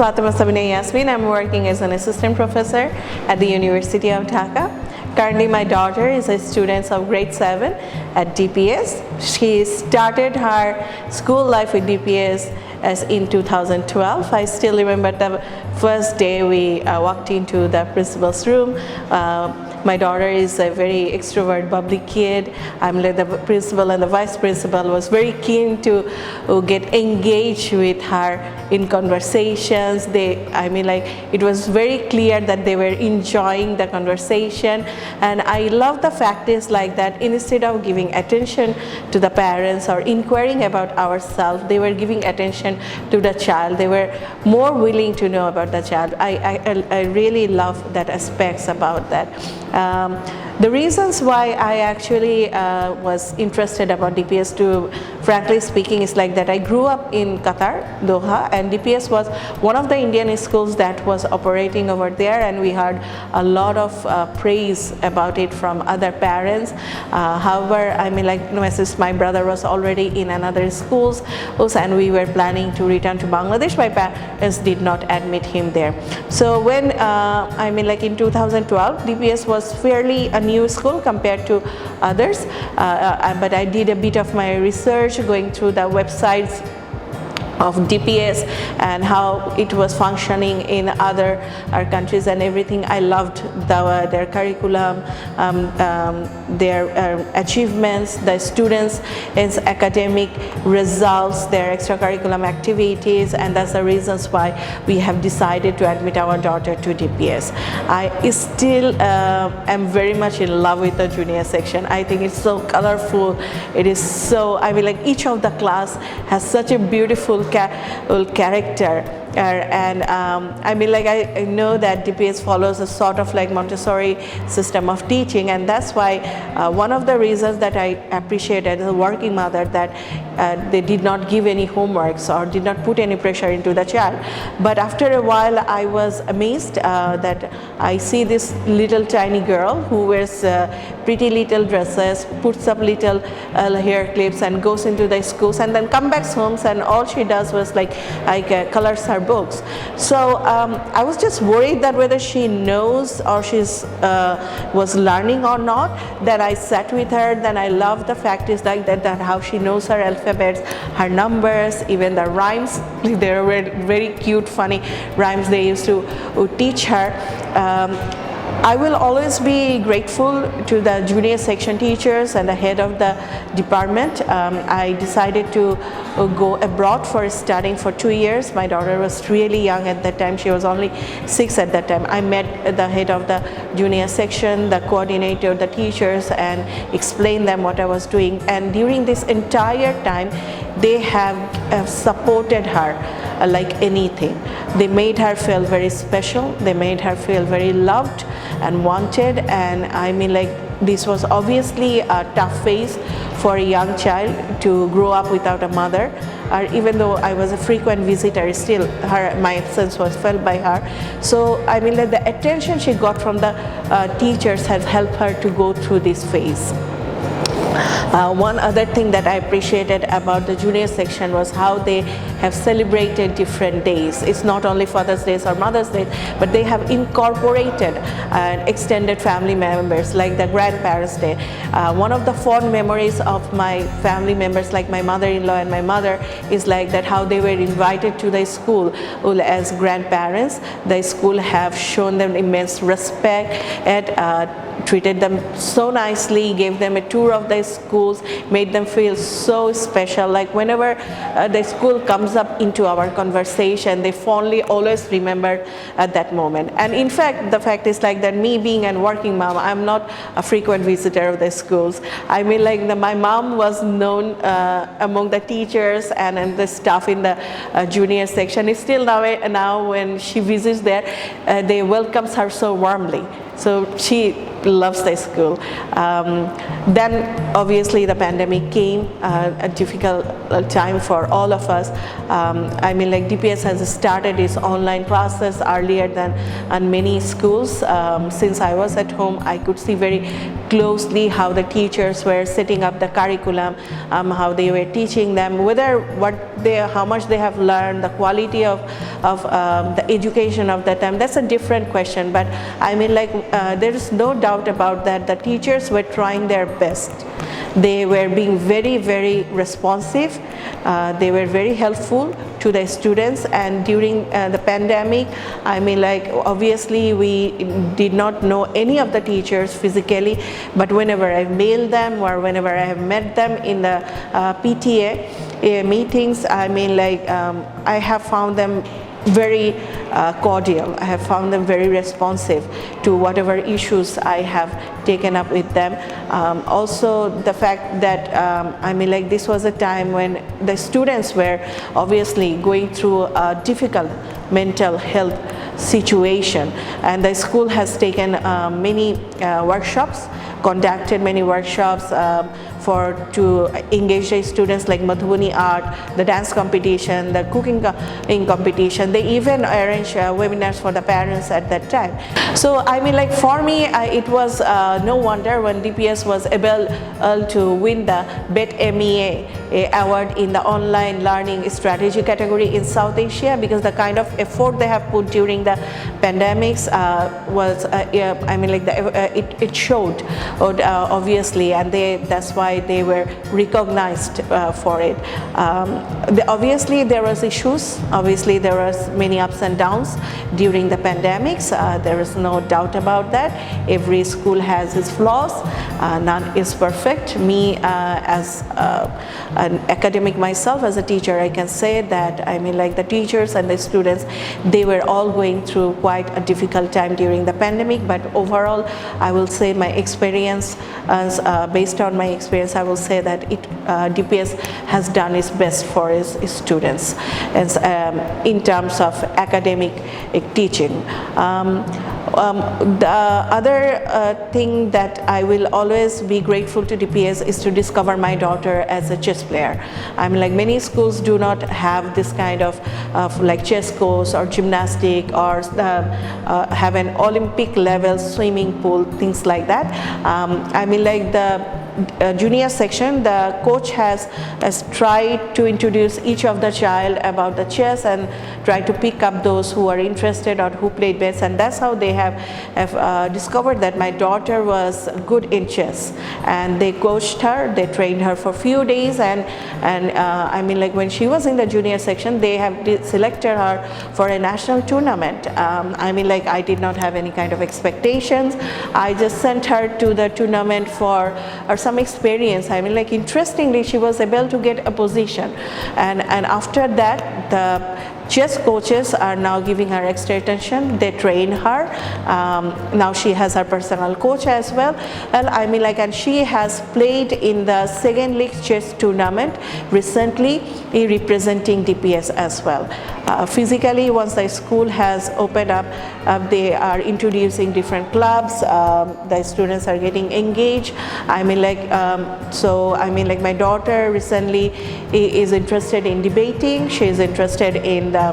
Fatema Samina Yasmin. I'm working as an assistant professor at the University of Dhaka. Currently, my daughter is a student of grade 7 at DPS. She started her school life with DPS as in 2012. I still remember the first day we walked into the principal's room. My daughter is a very extrovert, bubbly kid. The principal and the vice principal was very keen to get engaged with her in conversations. It was very clear that they were enjoying the conversation. And I love the fact is like that instead of giving attention to the parents or inquiring about ourselves, they were giving attention to the child. They were more willing to know about the child. I really love that aspects about that. The reasons why I actually was interested about DPS, to frankly speaking, is like that I grew up in Qatar, Doha, and DPS was one of the Indian schools that was operating over there, and we heard a lot of praise about it from other parents. However, since my brother was already in another schools and we were planning to return to Bangladesh, my parents did not admit him there. So when in 2012, DPS was fairly a new school compared to others, but I did a bit of my research going through the websites of DPS and how it was functioning in other countries and everything. I loved their curriculum, their achievements, the students' academic results, their extracurriculum activities, and that's the reasons why we have decided to admit our daughter to DPS. I still am very much in love with the junior section. I think it's so colorful. It is so, each of the class has such a beautiful character, and I know that DPS follows a sort of like Montessori system of teaching, and that's why one of the reasons that I appreciate as a working mother that they did not give any homeworks or did not put any pressure into the child. But after a while I was amazed that I see this little tiny girl who wears pretty little dresses, puts up little hair clips and goes into the schools and then comes back home, and all she does was colors her books. So I was just worried that whether she knows or she's was learning or not. That I sat with her, then I love the fact is like that how she knows her alphabets, her numbers, even the rhymes. There were very cute, funny rhymes they used to teach her. I will always be grateful to the junior section teachers and the head of the department. I decided to go abroad for studying for 2 years. My daughter was really young at that time. She was only 6 at that time. I met the head of the junior section, the coordinator, the teachers, and explained them what I was doing. And during this entire time, they have supported her like anything. They made her feel very special. They made her feel very loved and wanted. And this was obviously a tough phase for a young child to grow up without a mother. Even though I was a frequent visitor, still my absence was felt by her. So the attention she got from the teachers has helped her to go through this phase. One other thing that I appreciated about the junior section was how they have celebrated different days. It's not only Father's Day or Mother's Day, but they have incorporated extended family members like the Grandparents' Day. One of the fond memories of my family members, like my mother-in-law and my mother, is like that how they were invited to the school as grandparents. The school have shown them immense respect and treated them so nicely, gave them a tour of the schools, made them feel so special. Like whenever the school comes up into our conversation, they fondly always remember at that moment. And in fact, the fact is like that me being a working mom, I'm not a frequent visitor of the schools. My mom was known among the teachers and the staff in the junior section. It's still now when she visits there, they welcomes her so warmly. So she loves the school. Then obviously the pandemic came, a difficult time for all of us. I mean, like DPS has started its online classes earlier than many schools. Since I was at home, I could see very closely how the teachers were setting up the curriculum, how they were teaching them, how much they have learned, the quality of the education of that time. That's a different question, but I mean, like there is no doubt about that. The teachers were trying their best. They were being very, very responsive. They were very helpful to the students, and during the pandemic, I mean, like obviously we did not know any of the teachers physically, but whenever I mailed them or whenever I have met them in the PTA meetings, I mean, like I have found them very cordial. I have found them very responsive to whatever issues I have taken up with them. Also the fact that I mean, like this was a time when the students were obviously going through a difficult mental health situation, and the school has taken many workshops, conducted many workshops to engage the students, like Madhubani art, the dance competition, the cooking competition. They even arranged webinars for the parents at that time. So I mean, like for me, it was no wonder when DPS was able to win the BET MEA award in the online learning strategy category in South Asia, because the kind of effort they have put during the pandemics was, I mean, like it showed obviously, and that's why they were recognized for it. Obviously there was issues, obviously there was many ups and downs during the pandemics. There is no doubt about that. Every school has its flaws, none is perfect. Me as an academic myself, as a teacher, I can say that I mean, like the teachers and the students, they were all going through quite a difficult time during the pandemic, but overall I will say my experience, based on my experience, I will say that DPS has done its best for its students in terms of academic teaching. The other thing that I will always be grateful to DPS is to discover my daughter as a chess player. I mean, like many schools do not have this kind of like chess course or gymnastic or have an Olympic level swimming pool, things like that. I mean, like the junior section, the coach has tried to introduce each of the child about the chess and try to pick up those who are interested or who played best, and that's how they have discovered that my daughter was good in chess, and they coached her, they trained her for a few days, and I mean, like when she was in the junior section, they have selected her for a national tournament. I mean, like I did not have any kind of expectations. I just sent her to the tournament for some experience. I mean, like interestingly, she was able to get a position, and after that the chess coaches are now giving her extra attention. They train her. Now she has her personal coach as well. Well, I mean, like, and she has played in the second league chess tournament recently, representing DPS as well. Physically, once the school has opened up, they are introducing different clubs. The students are getting engaged. I mean, like, so I mean, like my daughter recently is interested in debating. She is interested in the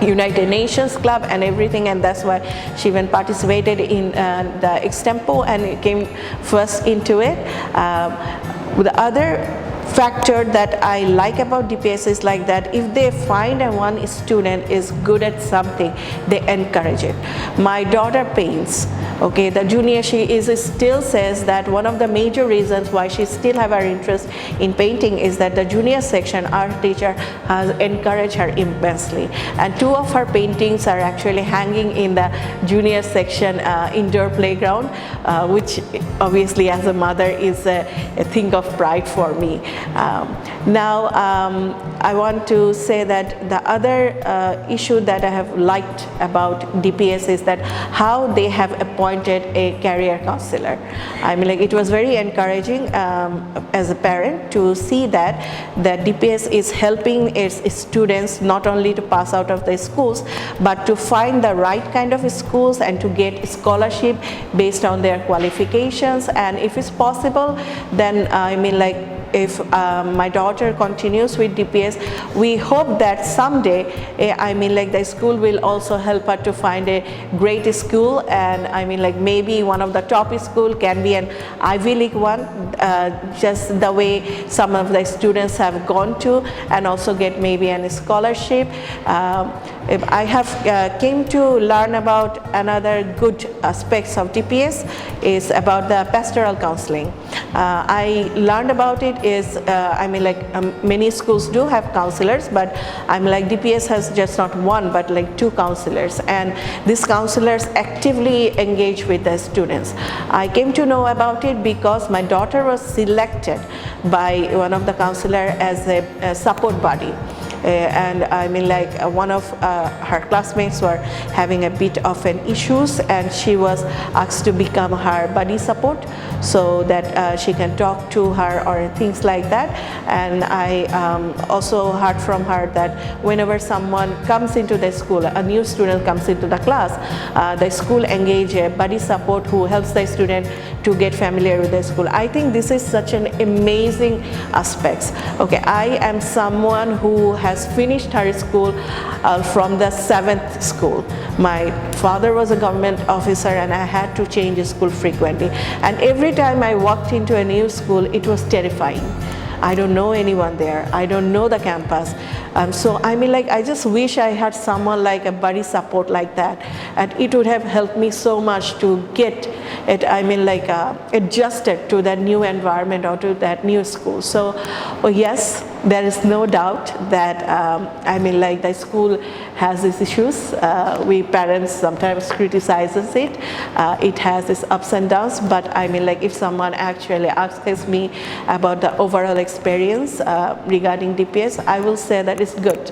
United Nations Club and everything, and that's why she even participated in the extempo and came first into it. The other factor that I like about DPS is like that if they find one student is good at something, they encourage it. My daughter paints. Okay, the junior, she still says that one of the major reasons why she still have her interest in painting is that the junior section art teacher has encouraged her immensely, and 2 of her paintings are actually hanging in the junior section indoor playground, which obviously as a mother is a thing of pride for me. Now, I want to say that the other issue that I have liked about DPS is that how they have appointed a career counselor. I mean, like, it was very encouraging as a parent to see that DPS is helping its students not only to pass out of the schools, but to find the right kind of schools and to get scholarship based on their qualifications. And if it's possible, then I mean, like, if my daughter continues with DPS, we hope that someday, I mean, like, the school will also help her to find a great school, and I mean, like, maybe one of the top school can be an Ivy League one, just the way some of the students have gone to, and also get maybe a scholarship. I have came to learn about another good aspects of DPS is about the pastoral counseling. I learned about it is, I mean, like, many schools do have counselors, but I'm like, DPS has just not one, but like 2 counselors, and these counselors actively engage with the students. I came to know about it because my daughter was selected by one of the counselor as a support body. And I mean, like, one of her classmates were having a bit of an issues, and she was asked to become her buddy support so that she can talk to her or things like that. And I also heard from her that whenever someone comes into the school, a new student comes into the class, the school engage a buddy support who helps the student to get familiar with the school. I think this is such an amazing aspect. Okay, I am someone who has finished her school from the 7th school. My father was a government officer, and I had to change school frequently. And every time I walked into a new school, it was terrifying. I don't know anyone there. I don't know the campus. So I mean, like, I just wish I had someone like a buddy support like that, and it would have helped me so much to get it, I mean, like, adjusted to that new environment or to that new school. So yes, there is no doubt that I mean, like, the school has these issues. We parents sometimes criticizes it. It has its ups and downs, but I mean, like, if someone actually asks me about the overall experience regarding DPS, I will say that it's good.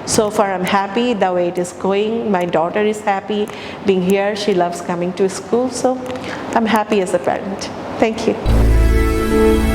So far, I'm happy the way it is going. My daughter is happy being here. She loves coming to school. So I'm happy as a parent. Thank you.